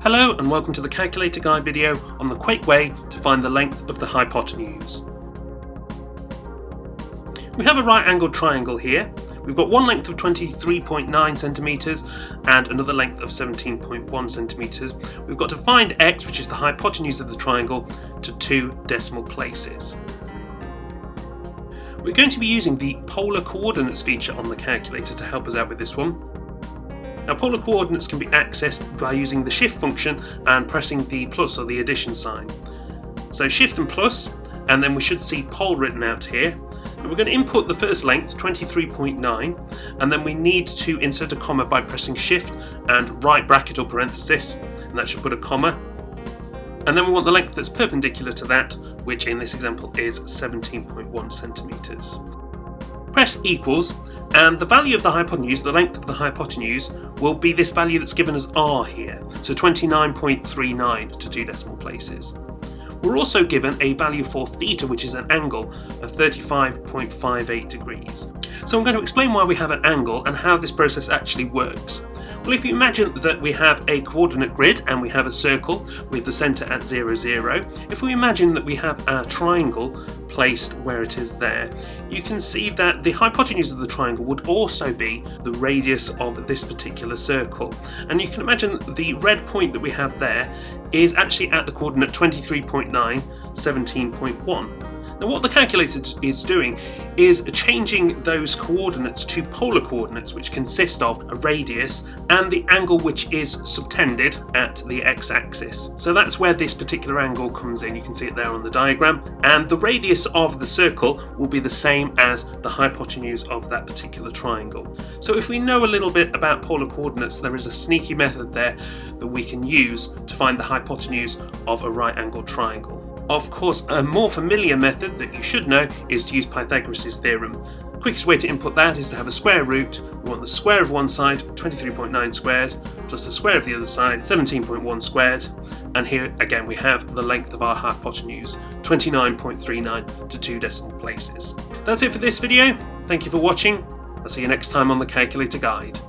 Hello and welcome to the calculator guide video on the quick way to find the length of the hypotenuse. We have a right angled triangle here. We've got one length of 23.9 centimetres and another length of 17.1 centimetres. We've got to find x, which is the hypotenuse of the triangle, to 2 decimal places. We're going to be using the polar coordinates feature on the calculator to help us out with this one. Now, polar coordinates can be accessed by using the shift function and pressing the plus or the addition sign. So shift and plus, and then we should see pole written out here. And we're going to input the first length, 23.9, and then we need to insert a comma by pressing shift and right bracket or parenthesis, and that should put a comma. And then we want the length that's perpendicular to that, which in this example is 17.1 centimetres. Press equals, and the value of the hypotenuse, the length of the hypotenuse, will be this value that's given as r here, so 29.39 to 2 decimal places. We're also given a value for theta, which is an angle of 35.58 degrees. So I'm going to explain why we have an angle and how this process actually works. Well, if you imagine that we have a coordinate grid and we have a circle with the centre at 0, 0, if we imagine that we have our triangle placed where it is there, you can see that the hypotenuse of the triangle would also be the radius of this particular circle. And you can imagine the red point that we have there is actually at the coordinate 23.9, 17.1. Now, what the calculator is doing is changing those coordinates to polar coordinates, which consist of a radius and the angle which is subtended at the x-axis. So that's where this particular angle comes in. You can see it there on the diagram. And the radius of the circle will be the same as the hypotenuse of that particular triangle. So if we know a little bit about polar coordinates, there is a sneaky method there that we can use to find the hypotenuse of a right-angled triangle. Of course, a more familiar method that you should know is to use Pythagoras' theorem. The quickest way to input that is to have a square root. We want the square of one side, 23.9 squared, plus the square of the other side, 17.1 squared. And here again we have the length of our hypotenuse, 29.39 to 2 decimal places. That's it for this video. Thank you for watching. I'll see you next time on the Calculator Guide.